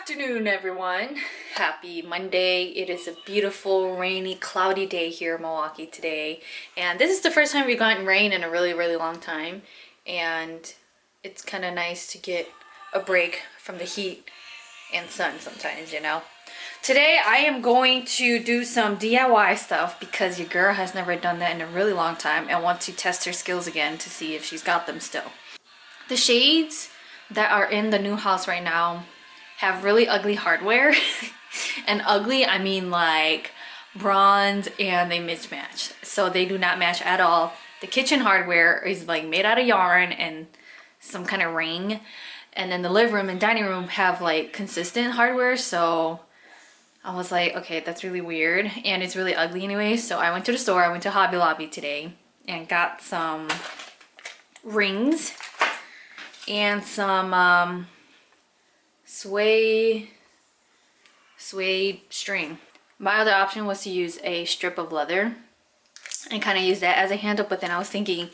afternoon, everyone. Happy Monday. It is a beautiful, rainy, cloudy day here in Milwaukee today. And this is the first time we've gotten rain in a really long time. And it's kind of nice to get a break from the heat and sun sometimes, you know. Today I am going to do some DIY stuff because your girl has never done that in a really long time and wants to test her skills again to see if she's got them still. The shades that are in the new house right now have really ugly hardware. And ugly, I mean like bronze, and they mismatch. So they do not match at all. The kitchen hardware is like made out of yarn and some kind of ring. And then the living room and dining room have like consistent hardware. So I was like, okay, that's really weird. And it's really ugly anyway. So I went to the store, I went to Hobby Lobby today and got some rings and some suede string. My other option was to use a strip of leather and kind of use that as a handle, but then I was thinking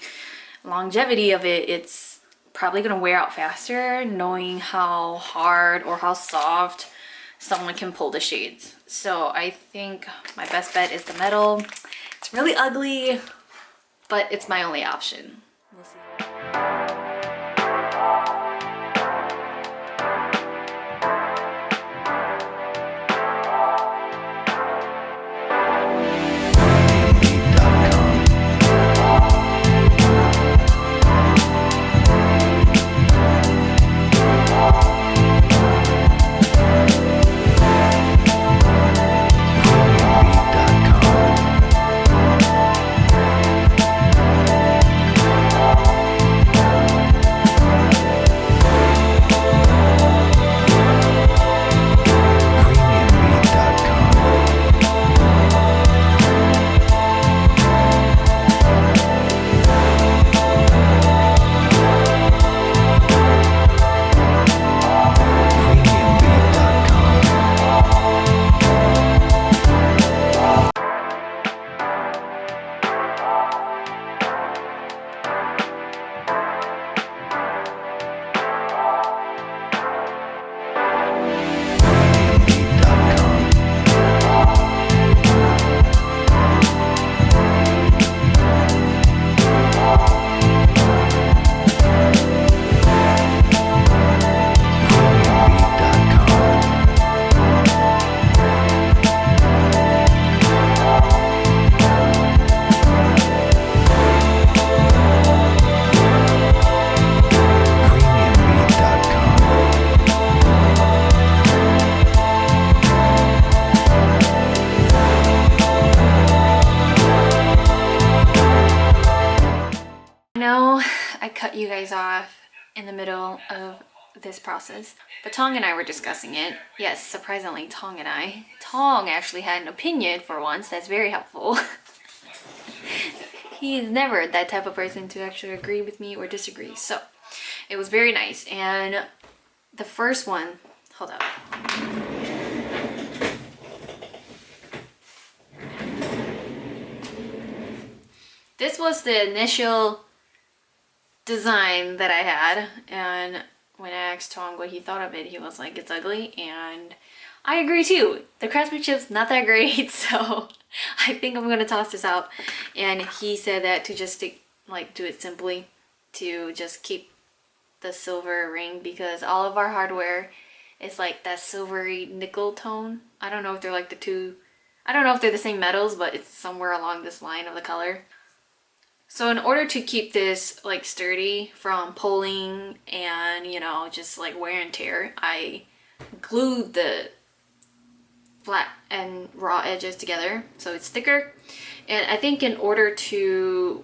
longevity of it, it's probably gonna wear out faster knowing how hard or how soft someone can pull the shades. So I think my best bet is the metal. It's really ugly, but it's my only option. We'll see. I cut you guys off in the middle of this process, but Tong and I were discussing it. Yes, surprisingly, Tong actually had an opinion for once. That's very helpful. He's never that type of person to actually agree with me or disagree, so it was very nice. And the first one, hold up. This was the initial design that I had, and when I asked Tong what he thought of it, he was like, it's ugly, and I agree too. The craftsmanship's not that great, so I think I'm gonna toss this out. And he said that to just do it simply, to just keep the silver ring, because all of our hardware is like that silvery nickel tone. I don't know if they're like the two, I don't know if they're the same metals, but it's somewhere along this line of the color. So in order to keep this like sturdy from pulling and, you know, just like wear and tear, I glued the flat and raw edges together so it's thicker. And I think in order to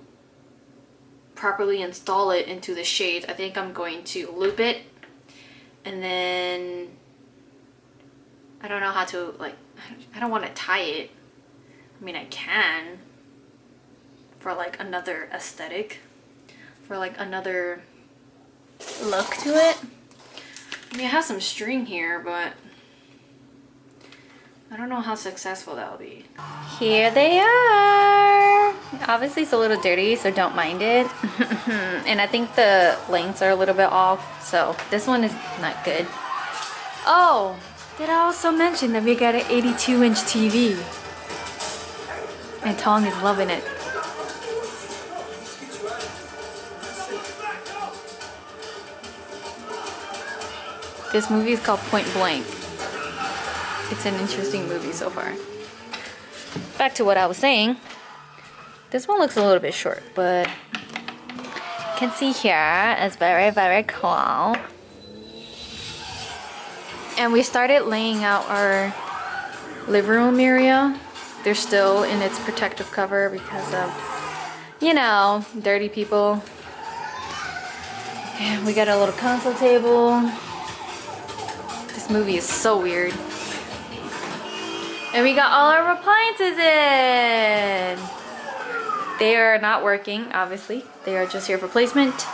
properly install it into the shades, I think I'm going to loop it, and then I don't know how to, like, I don't want to tie it. I mean, I can, for like another aesthetic, for like another look to it. I mean, I have some string here, but I don't know how successful that'll be. Here they are. Obviously it's a little dirty, so don't mind it. And I think the lengths are a little bit off, so this one is not good. Oh, Did I also mention that we got an 82-inch TV? And Tong is loving it. This movie is called Point Blank. It's an interesting movie so far. Back to what I was saying. This one looks a little bit short, but you can see here it's very, very cool. And we started laying out our living room area. They're still in its protective cover because of, you know, dirty people. And we got a little console table. This movie is so weird. And we got all our appliances in. They are not working, obviously. They are just here for placement.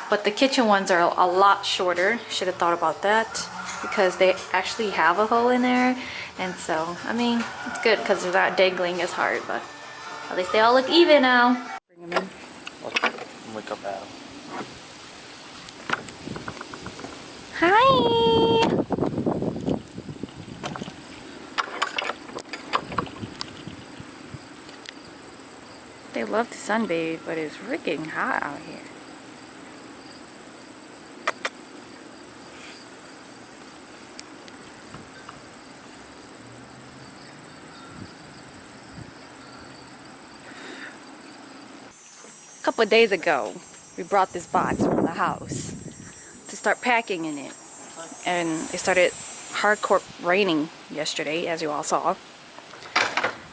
But the kitchen ones are a lot shorter. Should have thought about that because they actually have a hole in there. And so, I mean, it's good because they're not dangling as hard, but at least they all look even now. Bring them in. Look up at them. Hi! They love to sunbathe, but it's freaking hot out here. A couple of days ago, we brought this box from the house to start packing in it. And it started hardcore raining yesterday, as you all saw.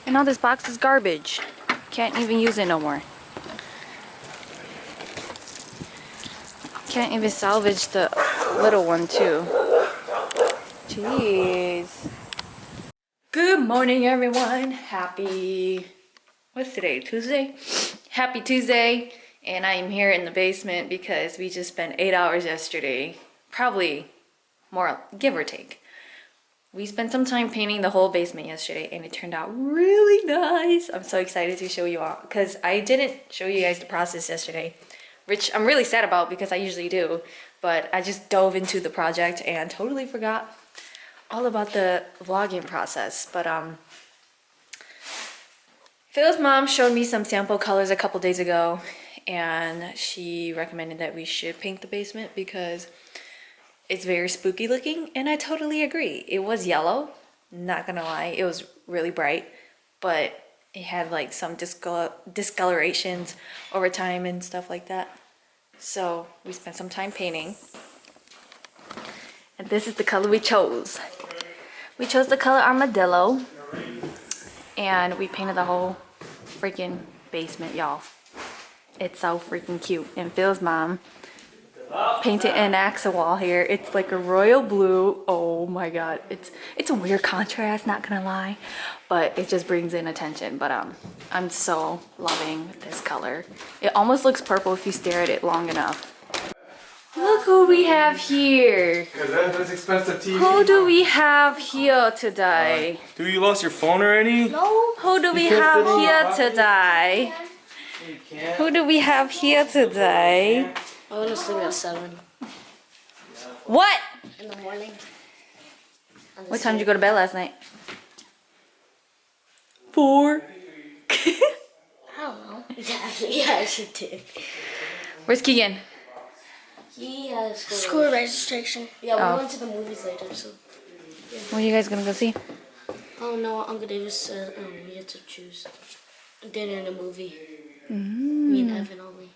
And now this box is garbage. Can't even use it no more. Can't even salvage the little one too. Jeez. Good morning, everyone. Happy, what's today, Tuesday? Happy Tuesday. And I am here in the basement because we just spent 8 hours yesterday. Probably more, give or take. We spent some time painting the whole basement yesterday and it turned out really nice. I'm so excited to show you all because I didn't show you guys the process yesterday, which I'm really sad about because I usually do, but I just dove into the project and totally forgot all about the vlogging process. But Phil's mom showed me some sample colors a couple days ago and she recommended that we should paint the basement because it's very spooky looking, and I totally agree. It was yellow, not gonna lie, it was really bright, but it had like some discolorations over time and stuff like that. So we spent some time painting. And this is the color we chose. We chose the color Armadillo, and we painted the whole freaking basement, y'all. It's so freaking cute. And Phil's mom painted an axa wall here. It's like a royal blue. Oh my god, it's a weird contrast, not gonna lie, but it just brings in attention. But I'm so loving this color. It almost looks purple if you stare at it long enough. Look who we have here. That's expensive TV. Who do we have here today? Dude, you lost your phone already? No. Who do we have here today? Who do we have here today? I went to sleep at 7 What? in the morning. What time did you go to bed last night? 4. I don't know. Yeah, she did. Where's Keegan? He has school registration. Yeah, we went to the movies later, so. Yeah. What are you guys gonna go see? Oh no, Uncle Davis said we had to choose dinner and a movie. Me and Evan only.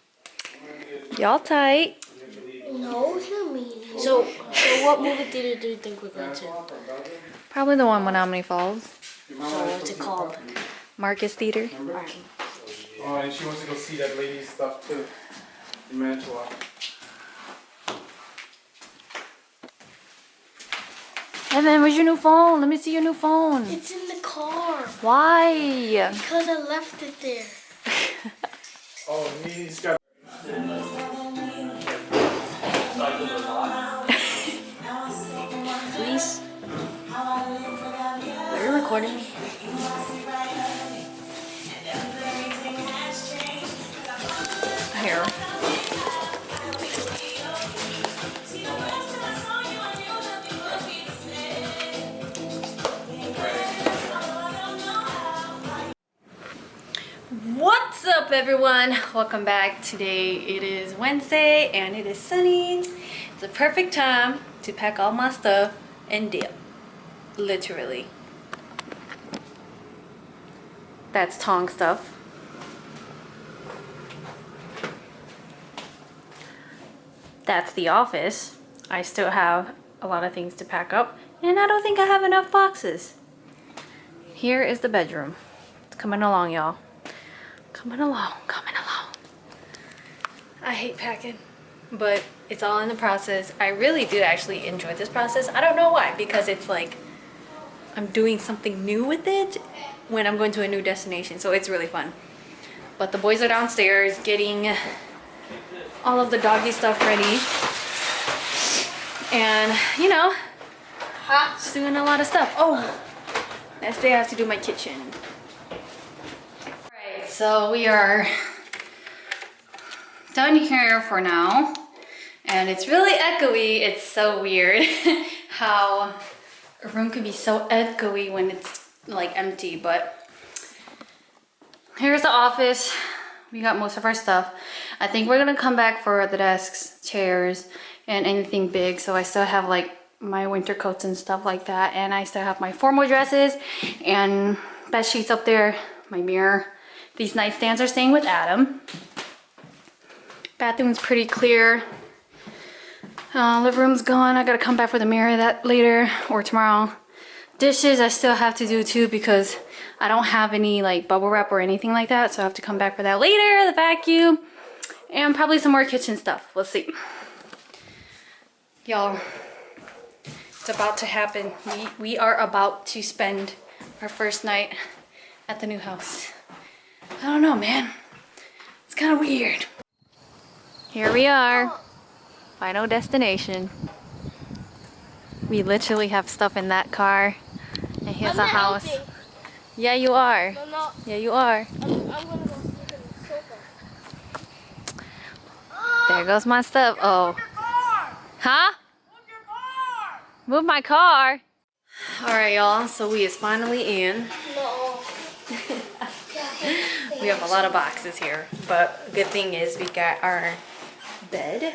Y'all tight. No, it's not me. So what movie theater do you think we're going to? Probably the one Menominee Falls. So what's it called? Marcus Theater. Alright. Oh, and she wants to go see that lady's stuff too. In Mantua. Evan, where's your new phone? Let me see your new phone. It's in the car. Why? Because I left it there. Oh, he's got. Please. Are you recording me? Here. up, everyone? Welcome back. Today it is Wednesday and it is sunny. It's a perfect time to pack all my stuff and dip. Literally. That's Tong stuff. That's the office. I still have a lot of things to pack up and I don't think I have enough boxes. Here is the bedroom. It's coming along, y'all. Coming along, coming along. I hate packing, but it's all in the process. I really do actually enjoy this process. I don't know why, because it's like I'm doing something new with it when I'm going to a new destination, so it's really fun. But the boys are downstairs getting all of the doggy stuff ready. And, you know, just doing a lot of stuff. Oh, next day I have to do my kitchen. Alright, so we are done here for now. And it's really echoey. It's so weird how a room can be so echoey when it's like empty, but here's the office. We got most of our stuff. I think we're gonna come back for the desks, chairs, and anything big. So I still have like my winter coats and stuff like that, and I still have my formal dresses and bed sheets up there, my mirror. These nightstands are staying with Adam. Bathroom's pretty clear. Living room's gone. I gotta come back for the mirror that later or tomorrow. Dishes I still have to do too because I don't have any like bubble wrap or anything like that, so I have to come back for that later. The vacuum and probably some more kitchen stuff. We'll see. Y'all, it's about to happen. We are about to spend our first night at the new house. I don't know, man. It's kind of weird. Here we are. Final destination. We literally have stuff in that car. And here's a house. Helping. Yeah, you are. I'm not. Yeah, you are. I'm gonna go sleep in the sofa. There goes my stuff. Oh. Huh? Move my car. Alright, y'all. So we is finally in. No. We have a lot of boxes here. But good thing is we got our bed.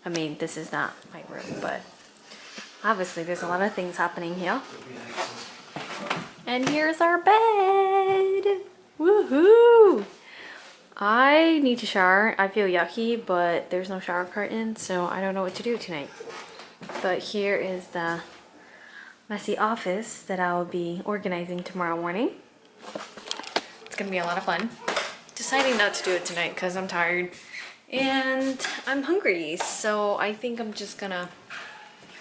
I mean, this is not my room, but obviously there's a lot of things happening here. And here's our bed. Woohoo! I need to shower. I feel yucky, but there's no shower curtain, so I don't know what to do tonight. But here is the messy office that I will be organizing tomorrow morning. It's gonna be a lot of fun. Deciding not to do it tonight because I'm tired and I'm hungry, so I think I'm just gonna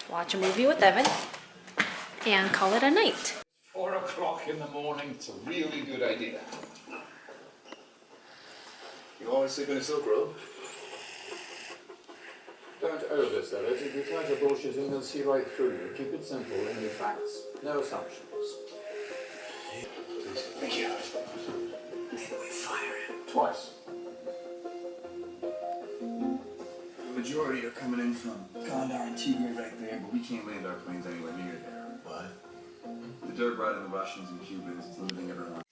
watch a movie with Evan and call it a night. 4 o'clock in the morning, it's a really good idea. You always sleep in a silk robe? Don't oversell it. If you try to bullshit him, they'll see right through you. Keep it simple, only facts, no assumptions. Thank you. Maybe we fire him. Twice. The majority are coming in from Gondar and Tigray right there, but we can't land our planes anywhere near there. What? The dirt riding the Russians and Cubans is limiting everyone.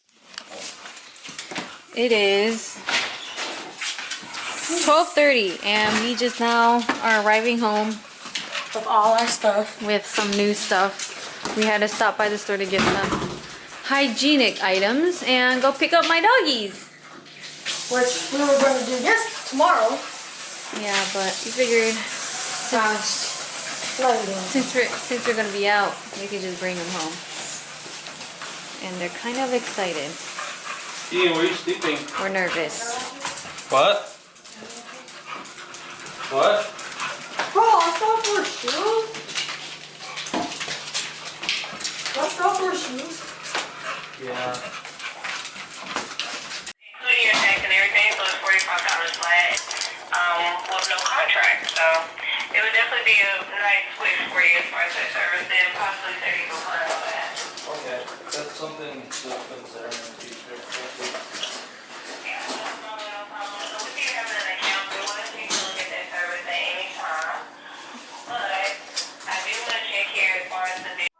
It is 12:30 and we just now are arriving home With all our stuff. with some new stuff. We had to stop by the store to get some hygienic items and go pick up my doggies. Which we were going to do this tomorrow. Yeah, but we figured since we're gonna be out, we could just bring them home. And they're kind of excited. Ian, where are you sleeping? We're nervous. What? What? Bro, let's go for shoes. Let's go for shoes. Yeah. Including your tax and everything, so it's $45 flat, with no contract. So it would definitely be a nice switch for you as far as that service, and possibly saving some money on that. Okay, that's something to consider in the future. Yeah, no problem, no problem. So we can have an account, we want to see you can look at that service at any time. But I do want to check here as far as the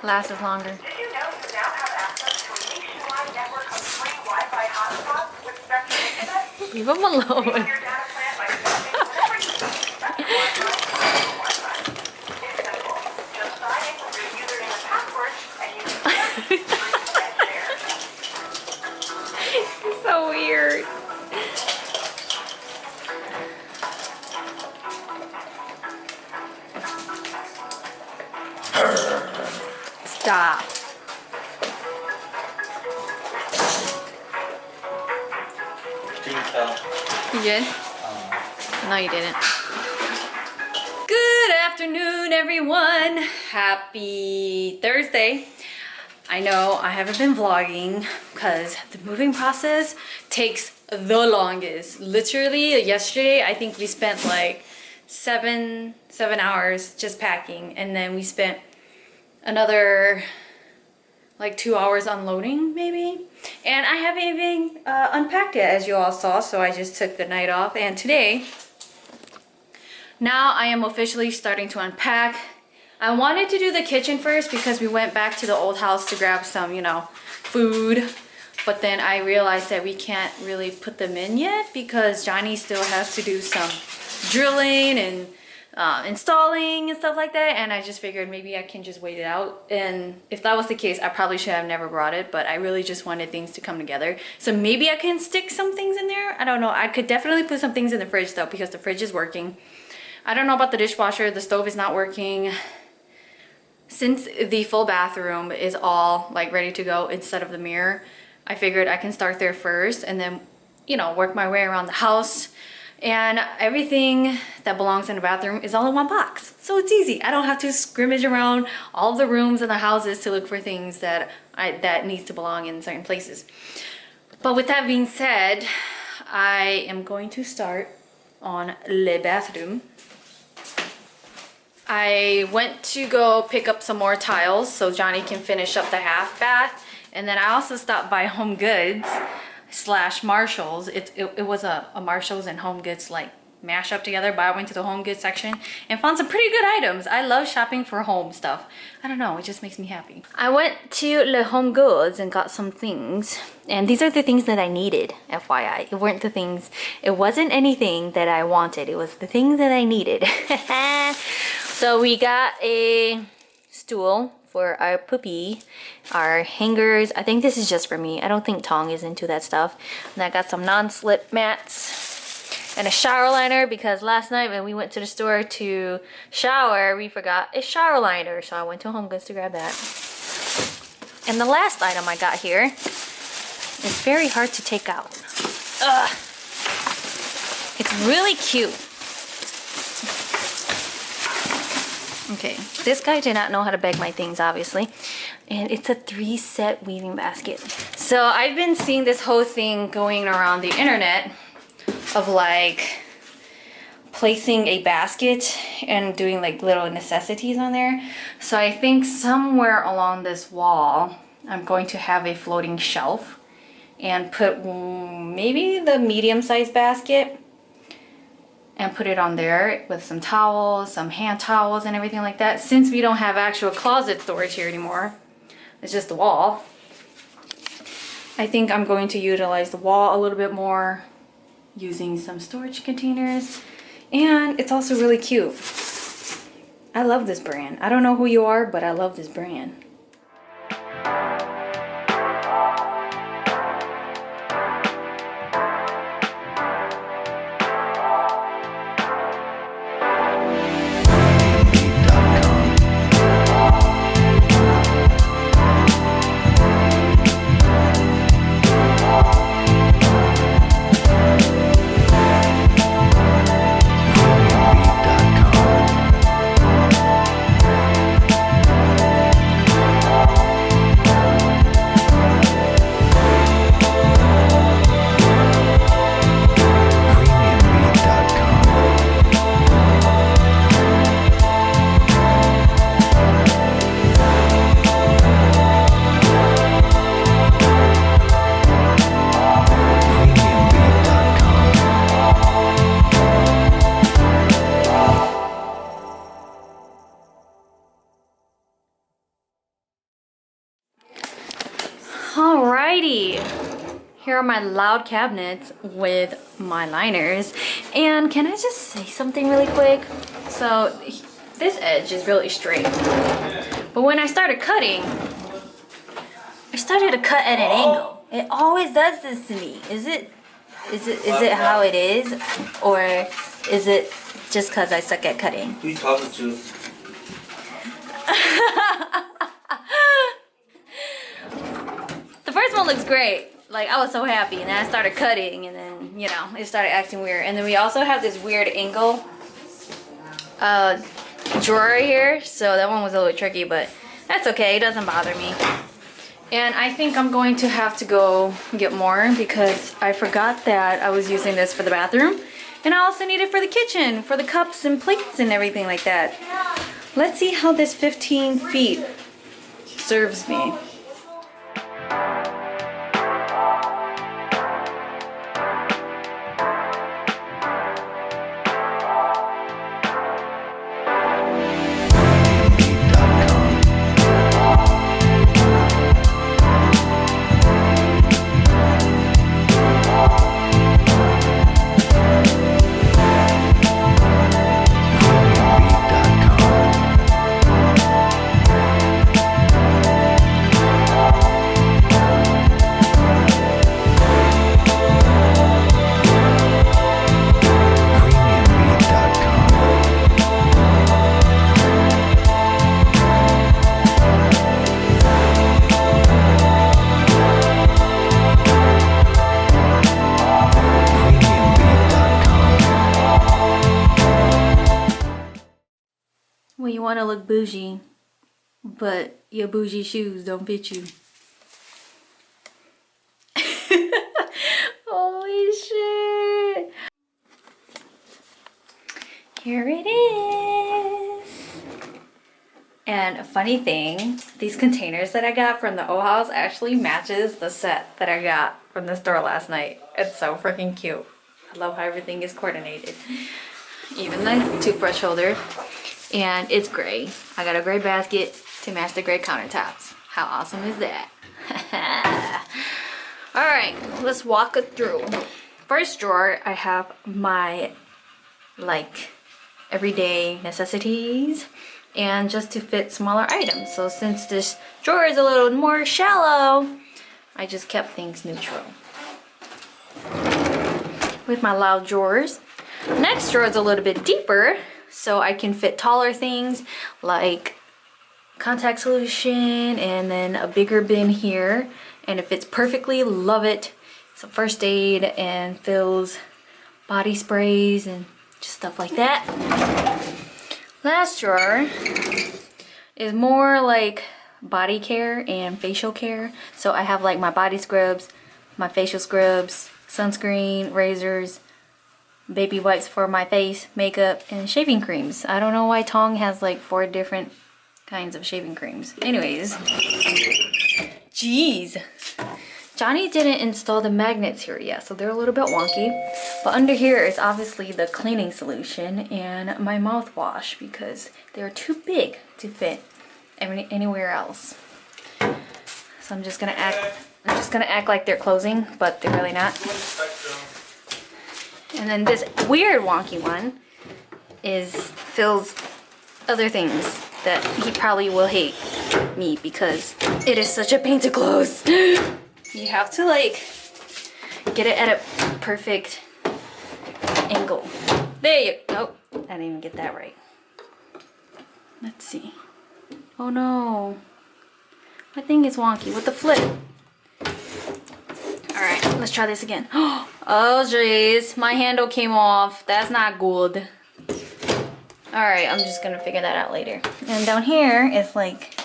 lasts longer. Did you know you now have access to a nationwide network of free Wi-Fi hotspots with Spectrum Internet? Leave them alone. Your data plan by selecting whatever you need. Spectrum Wi-Fi or Google Wi-Fi. It's simple. Just sign in with your username and password, and you can free and share. It's so weird. Stop. You did? No, you didn't. Good afternoon, everyone. Happy Thursday. I know I haven't been vlogging because the moving process takes the longest. Literally yesterday, I think we spent like seven hours just packing, and then we spent another like 2 hours unloading maybe, and I haven't even unpacked it, as you all saw, so I just took the night off. And today, now I am officially starting to unpack. I wanted to do the kitchen first because we went back to the old house to grab some, you know, food, but then I realized that we can't really put them in yet because Johnny still has to do some drilling and installing and stuff like that, and I just figured maybe I can just wait it out. And if that was the case, I probably should have never brought it, but I really just wanted things to come together. So maybe I can stick some things in there. I don't know. I could definitely put some things in the fridge though, because the fridge is working. I don't know about the dishwasher. The stove is not working. Since the full bathroom is all like ready to go instead of the mirror, I figured I can start there first and then, you know, work my way around the house. And everything that belongs in the bathroom is all in one box. So it's easy. I don't have to scrimmage around all the rooms in the houses to look for things that needs to belong in certain places. But with that being said, I am going to start on le bathroom. I went to go pick up some more tiles so Johnny can finish up the half bath. And then I also stopped by Home Goods / Marshalls. It was a Marshalls and Home Goods like mash up together, but I went to the Home Goods section and found some pretty good items. I love shopping for home stuff. I don't know, it just makes me happy. I went to Le Home Goods and got some things, and these are the things that I needed, FYI. It wasn't anything that I wanted, it was the things that I needed. So we got a stool for our puppy, our hangers. I think this is just for me. I don't think Tong is into that stuff. And I got some non-slip mats and a shower liner because last night when we went to the store to shower, we forgot a shower liner. So I went to Home Goods to grab that. And the last item I got here is very hard to take out. Ugh. It's really cute. Okay, this guy did not know how to bag my things, obviously. And it's a 3-set weaving basket. So I've been seeing this whole thing going around the internet of like placing a basket and doing like little necessities on there. So I think somewhere along this wall, I'm going to have a floating shelf and put maybe the medium-sized basket and put it on there with some towels, some hand towels and everything like that. Since we don't have actual closet storage here anymore, it's just the wall. I think I'm going to utilize the wall a little bit more using some storage containers. And it's also really cute. I love this brand. I don't know who you are, but I love this brand. Alrighty, here are my loud cabinets with my liners. And can I just say something really quick? So this edge is really straight, but when I started cutting, I started to cut at an angle. It always does this to me. Is it how it is, or is it just cause I suck at cutting? Who you talking to? The first one looks great. Like, I was so happy, and then I started cutting, and then, you know, it started acting weird. And then we also have this weird angle drawer here, so that one was a little tricky, but that's okay. It doesn't bother me. And I think I'm going to have to go get more because I forgot that I was using this for the bathroom, and I also need it for the kitchen, for the cups and plates and everything like that. Let's see how this 15 feet serves me. Well, you want to look bougie, but your bougie shoes don't fit you. Holy shit! Here it is. And a funny thing, these containers that I got from the O House actually matches the set that I got from the store last night. It's so freaking cute. I love how everything is coordinated. Even the toothbrush holder. And it's gray. I got a gray basket to match the gray countertops. How awesome is that? Alright, let's walk it through. First drawer, I have my like everyday necessities and just to fit smaller items. So since this drawer is a little more shallow, I just kept things neutral. With my loud drawers. Next drawer is a little bit deeper, so I can fit taller things like contact solution and then a bigger bin here, and it fits perfectly. Love it. It's a first aid and fills body sprays and just stuff like that. Last drawer is more like body care and facial care, so I have like my body scrubs, my facial scrubs, sunscreen, razors, baby wipes for my face, makeup, and shaving creams. I don't know why Tong has like 4 different kinds of shaving creams. Anyways, jeez. Johnny didn't install the magnets here yet, so they're a little bit wonky. But under here is obviously the cleaning solution and my mouthwash because they're too big to fit anywhere else. So I'm just gonna act like they're closing, but they're really not. And then this weird wonky one fills other things that he probably will hate me because it is such a pain to close. You have to like get it at a perfect angle. There you go. Oh, I didn't even get that right. Let's see. Oh no. My thing is wonky with the flip. Alright, let's try this again. Oh jeez, my handle came off. That's not good. Alright, I'm just gonna figure that out later. And down here is like,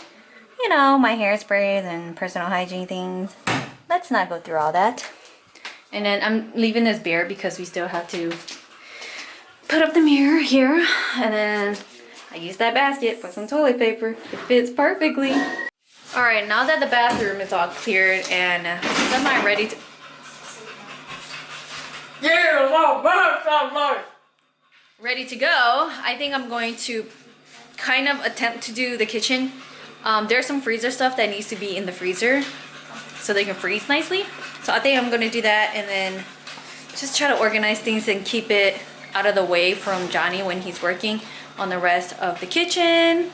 you know, my hairsprays and personal hygiene things. Let's not go through all that. And then I'm leaving this bare because we still have to put up the mirror here. And then I use that basket for some toilet paper. It fits perfectly. Alright, now that the bathroom is all cleared and semi-ready to... ready to go, I think I'm going to kind of attempt to do the kitchen. There's some freezer stuff that needs to be in the freezer. so they can freeze nicely. So I think I'm gonna do that and then just try to organize things and keep it out of the way from Johnny when he's working on the rest of the kitchen.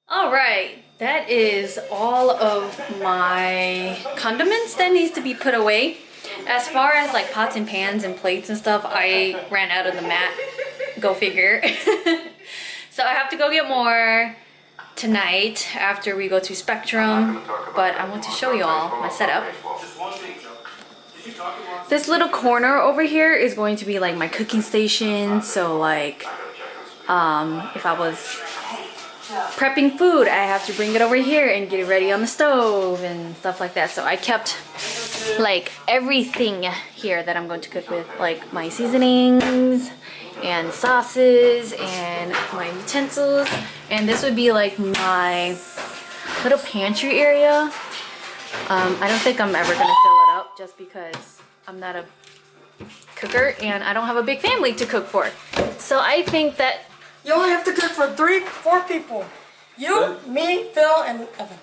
All right, that is all of my condiments that needs to be put away. As far as like pots and pans and plates and stuff, I ran out of the mat. Go figure. So I have to go get more tonight after we go to Spectrum. But I want to show you all my setup. This little corner over here is going to be like my cooking station. So like, if I was prepping food, I have to bring it over here and get it ready on the stove and stuff like that. So I kept like everything here that I'm going to cook with, like my seasonings and sauces and my utensils. And this would be like my little pantry area. I don't think I'm ever gonna fill it up just because I'm not a cooker and I don't have a big family to cook for. So I think that You only have to cook for 4 people. You, me, Phil, and Evan.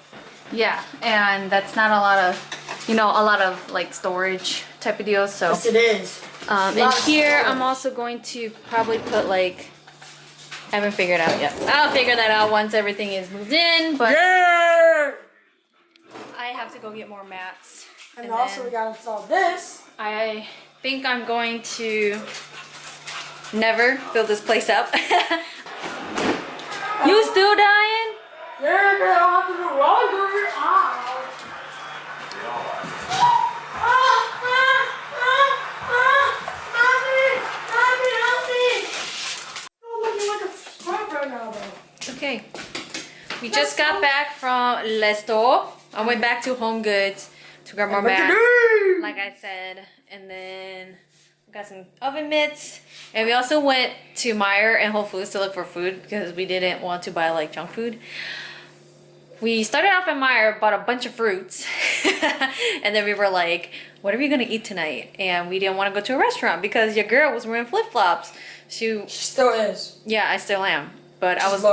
yeah, and that's not a lot of, you know, a lot of like storage type of deals. So Yes, it is. and here I'm also going to probably put like, I haven't figured out yet. I'll figure that out once everything is moved in, but Yeah! I have to go get more mats. And also we gotta install this. I think I'm going to never fill this place up. You still dying? Yeah, girl, I have to do laundry. Okay. We just got back from Le Store. I went back to Home Goods to grab more mats, like I said, and then got some oven mitts, and we also went to Meijer and Whole Foods to look for food because we didn't want to buy like junk food. We started off at Meijer, bought a bunch of fruits, and then we were like, what are we gonna eat tonight? And we didn't want to go to a restaurant because your girl was wearing flip-flops. She still is. Yeah, I still am. But I was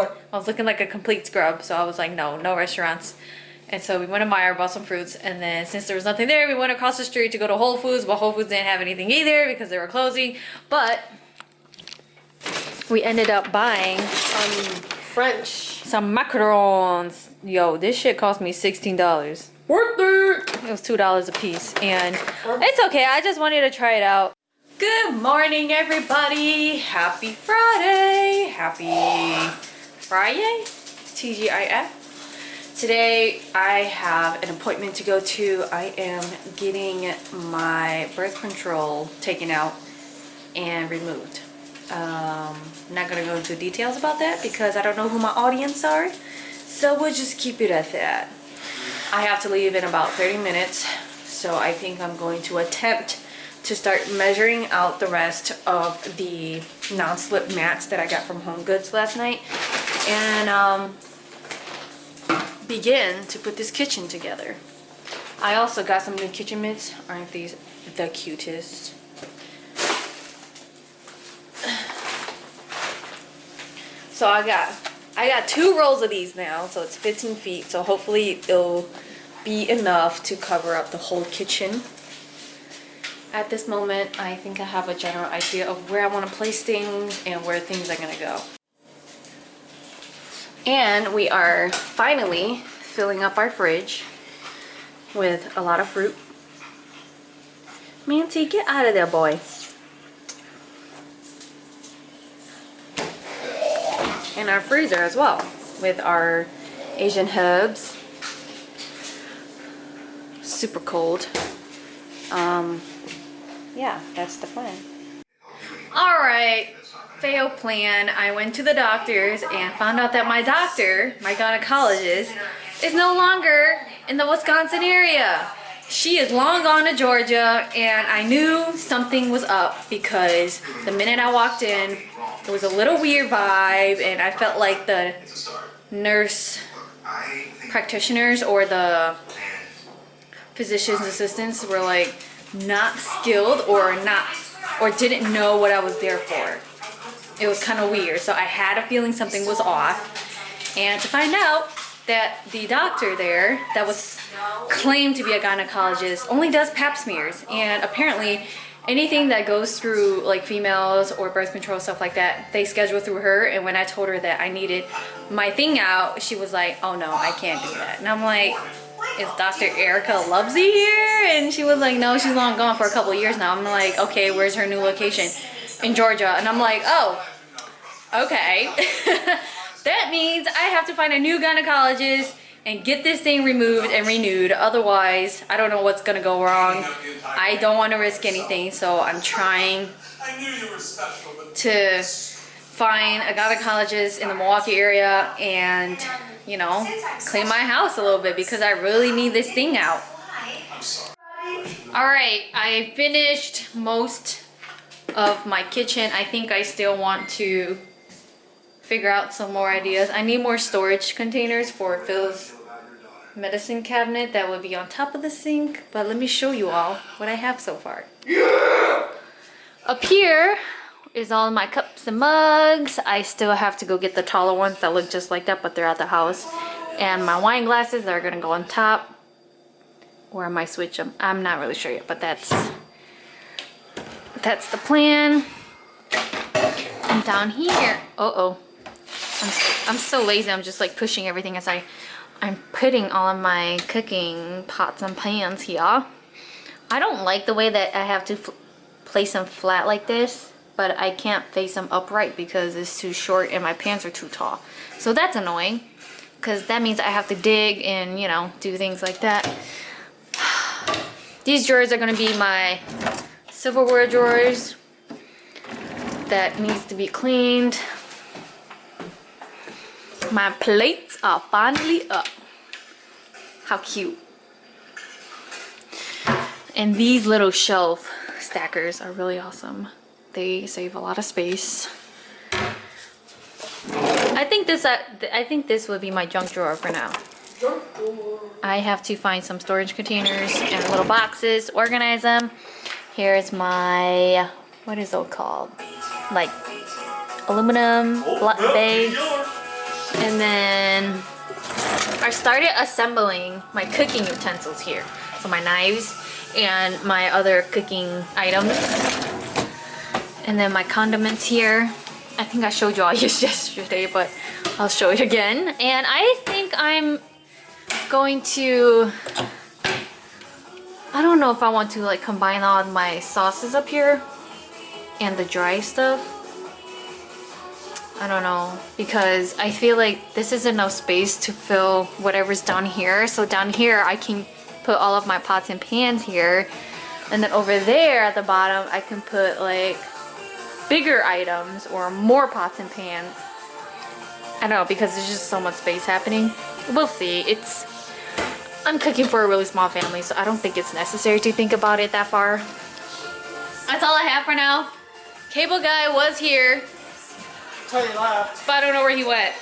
looking like a complete scrub, so I was like, no restaurants. And so we went to Meijer, bought some fruits, and then since there was nothing there, we went across the street to go to Whole Foods, but Whole Foods didn't have anything either because they were closing. But we ended up buying some macarons. Yo, this shit cost me $16. Worth it! It was $2 a piece, and it's okay. I just wanted to try it out. Good morning, everybody. Happy Friday. Happy Friday, TGIF. Today I have an appointment to go to. I am getting my birth control taken out and removed. I'm not gonna go into details about that because I don't know who my audience are. So we'll just keep it at that. I have to leave in about 30 minutes. So I think I'm going to attempt to start measuring out the rest of the non-slip mats that I got from Home Goods last night. And begin to put this kitchen together. I also got some new kitchen mitts. Aren't these the cutest? So I got 2 rolls of these now, so it's 15 feet. So hopefully it'll be enough to cover up the whole kitchen. At this moment, I think I have a general idea of where I want to place things and where things are gonna go. And we are finally filling up our fridge with a lot of fruit. Manti, get out of there, boy. And our freezer as well with our Asian herbs. Super cold. Yeah, that's the plan. All right, fail plan. I went to the doctors and found out that my doctor, my gynecologist, is no longer in the Wisconsin area. She is long gone to Georgia, and I knew something was up because the minute I walked in, it was a little weird vibe, and I felt like the nurse practitioners or the physician's assistants were like not skilled or didn't know what I was there for. It was kind of weird, so I had a feeling something was off. And to find out that the doctor there that was claimed to be a gynecologist only does pap smears, and apparently anything that goes through like females or birth control stuff like that, they schedule through her. And when I told her that I needed my thing out, she was like, oh no, I can't do that. And I'm like, is Dr. Erica Lubsey here? And she was like, no, she's long gone for a couple years now. I'm like, okay, where's her new location? In Georgia. And I'm like, oh, okay. That means I have to find a new gynecologist and get this thing removed and renewed. Otherwise, I don't know what's gonna go wrong. I don't want to risk anything, so I'm trying to find a gynecologist in the Milwaukee area and, you know, clean my house a little bit because I really need this thing out. All right, I finished most of my kitchen. I think I still want to figure out some more ideas. I need more storage containers for Phil's medicine cabinet that would be on top of the sink, but let me show you all what I have so far. Yeah! Up here is all my cups and mugs. I still have to go get the taller ones that look just like that, but they're at the house. And my wine glasses that are gonna go on top. Or I might switch them. I'm not really sure yet, but that's the plan. And down here, I'm so lazy. I'm just like pushing everything as I'm putting all of my cooking pots and pans here. I don't like the way that I have to place them flat like this, but I can't face them upright because it's too short and my pans are too tall. So that's annoying because that means I have to dig and, you know, do things like that. These drawers are going to be my silverware drawers that needs to be cleaned. My plates are finally up. How cute. And these little shelf stackers are really awesome. They save a lot of space. I think this would be my junk drawer for now. I have to find some storage containers and little boxes, organize them. Here's my, what is it called? Like aluminum bags. And then I started assembling my cooking utensils here. So my knives and my other cooking items. And then my condiments here. I think I showed you all yesterday, but I'll show you again. And I think I'm going to, I don't know if I want to like combine all of my sauces up here and the dry stuff. I don't know, because I feel like this is enough space to fill whatever's down here. So down here I can put all of my pots and pans here, and then over there at the bottom I can put like bigger items or more pots and pans. I don't know, because there's just so much space happening. We'll see. I'm cooking for a really small family, so I don't think it's necessary to think about it that far. That's all I have for now. Cable guy was here, Tell you left. but I don't know where he went.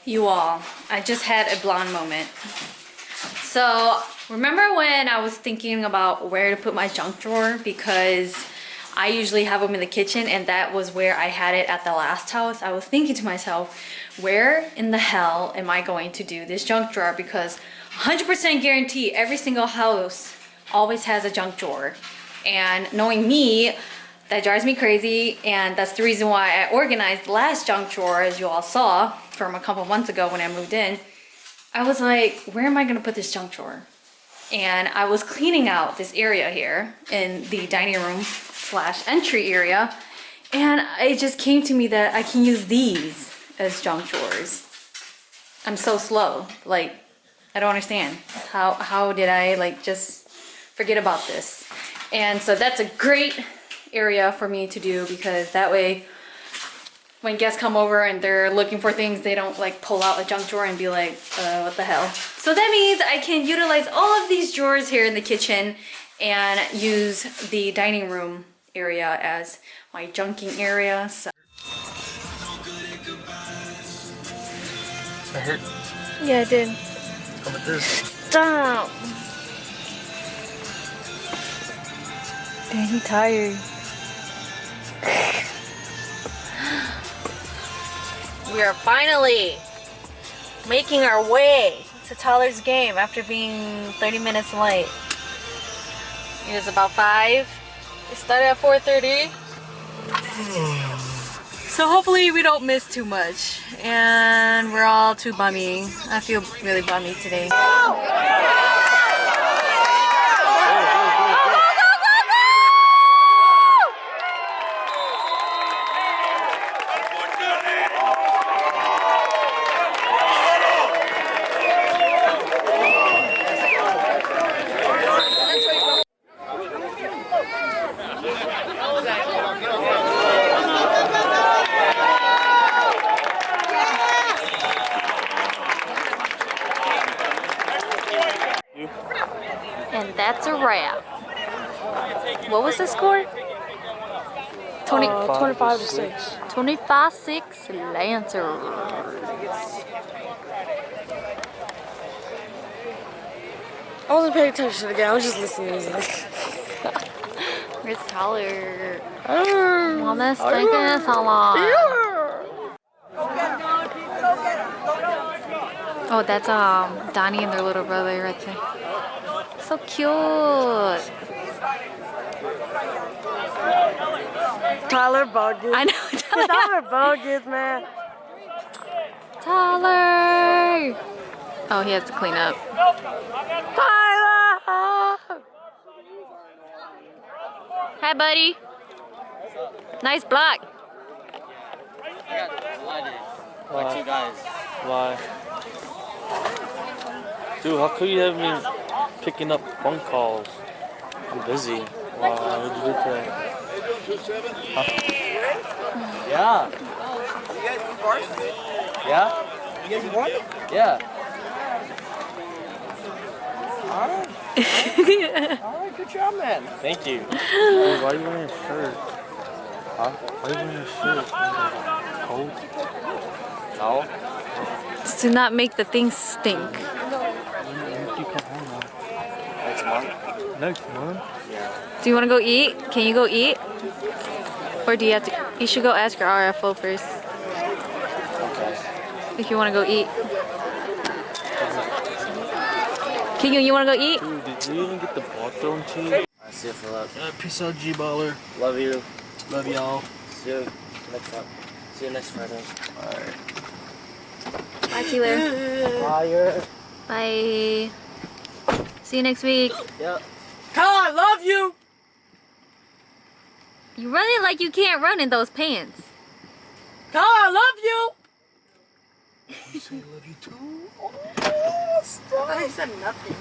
You all, I just had a blonde moment. So remember when I was thinking about where to put my junk drawer, because I usually have them in the kitchen and that was where I had it at the last house. I was thinking to myself, where in the hell am I going to do this junk drawer? Because 100% guarantee every single house always has a junk drawer. And knowing me, that drives me crazy, and that's the reason why I organized the last junk drawer, as you all saw from a couple months ago when I moved in. I was like, where am I gonna put this junk drawer? And I was cleaning out this area here in the dining room / entry area, and it just came to me that I can use these as junk drawers. I'm so slow, like, I don't understand. How did I like just forget about this? And so that's a great area for me to do, because that way when guests come over and they're looking for things, they don't like pull out a junk drawer and be like, what the hell? So that means I can utilize all of these drawers here in the kitchen and use the dining room area as my junking area. So That hurt. yeah, I did. How about this? Stop. Dang, I'm tired. We are finally making our way to Tyler's game after being 30 minutes late. It was about 5. It started at 4:30. So hopefully we don't miss too much. And we're all too bummy. I feel really bummy today. And that's a wrap. What was the score? 25-6. 25-6 Lancers. I wasn't paying attention to the game. I was just listening to music. Where's Tyler? Mama spanking salon. Oh, that's Donnie and their little brother right there. So cute. Tyler bogus. I know. Tyler bogus, man. Tyler. Oh, he has to clean up. Tyler! Hi, buddy. Nice block. Why? Why? Dude, how could you have me picking up phone calls? I'm busy. Why would you do that? Huh? Yeah. Yeah? You guys won? Yeah. Alright. Alright, good job, man. Thank you. Dude, why are you wearing a shirt? Huh? Why are you wearing a shirt? Cold? No? To not make the things stink. When you come home now? Next month? Next month? Yeah. Do you want to go eat? Can you go eat? Or do you have to? You should go ask your RFO first. Okay. If you want to go eat. Keegan, you want to go eat? Dude, did you even get the ball thrown to you? I see you, Philip. Peace out, G-Baller. Love you. Love y'all. See you next time. See you next Friday. Alright. Bye, Keeler. Fire. Bye. See you next week. Yep. Tyler, I love you! You running like you can't run in those pants. Tyler, I love you! You say I love you too? I said nothing.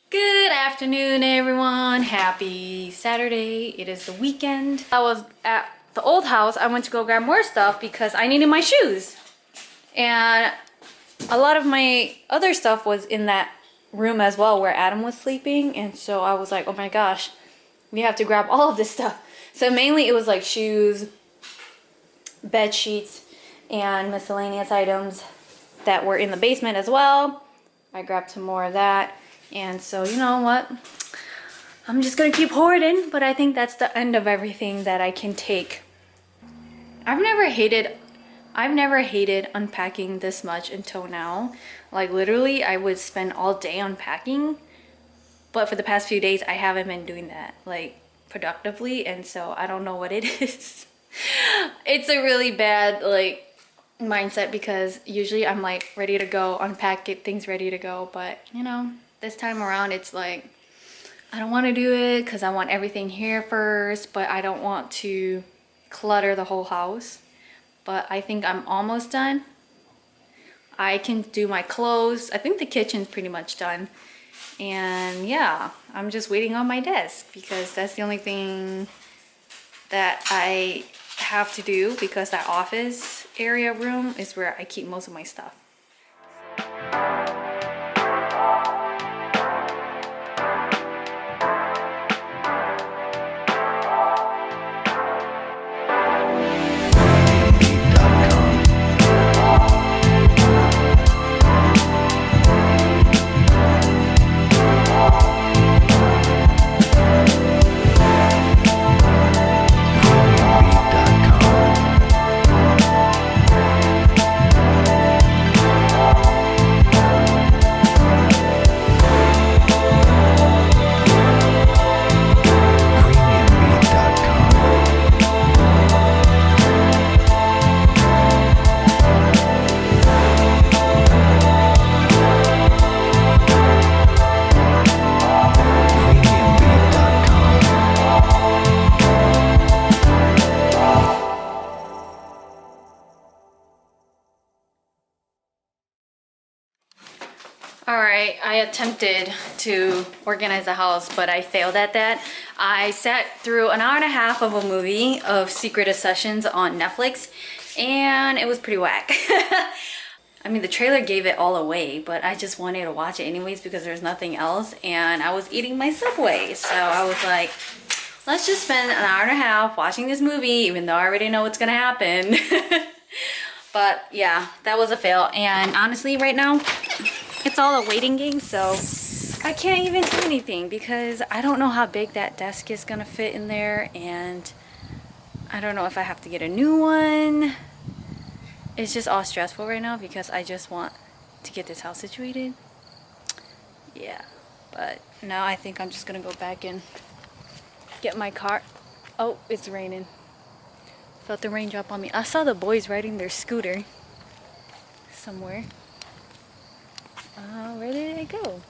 Good afternoon, everyone. Happy Saturday. It is the weekend. I was at the old house. I went to go grab more stuff because I needed my shoes. And a lot of my other stuff was in that room as well where Adam was sleeping. And so I was like, oh my gosh, we have to grab all of this stuff. So mainly it was like shoes, bed sheets, and miscellaneous items. that were in the basement as well. I grabbed some more of that. And so, you know what? I'm just gonna keep hoarding, but I think that's the end of everything that I can take. I've never hated unpacking this much until now. Like literally, I would spend all day unpacking, but for the past few days, I haven't been doing that like productively, and so I don't know what it is. It's a really bad like mindset because usually I'm like ready to go, unpack, get things ready to go, but you know, this time around it's like I don't want to do it because I want everything here first, but I don't want to clutter the whole house. But I think I'm almost done. I can do my clothes. I think the kitchen's pretty much done. And yeah, I'm just waiting on my desk because that's the only thing that I have to do because that office area room is where I keep most of my stuff. Alright, I attempted to organize the house, but I failed at that. I sat through an hour and a half of a movie of Secret Sessions on Netflix, and it was pretty whack. I mean, the trailer gave it all away, but I just wanted to watch it anyways because there's nothing else, and I was eating my Subway, so I was like, let's just spend an hour and a half watching this movie, even though I already know what's gonna happen. But yeah, that was a fail, and honestly, right now, it's all a waiting game, so I can't even do anything because I don't know how big that desk is gonna fit in there, and I don't know if I have to get a new one. It's just all stressful right now because I just want to get this house situated. Yeah, but now I think I'm just gonna go back and get my car. Oh, it's raining. Felt the rain drop on me. I saw the boys riding their scooter somewhere. Where did it go?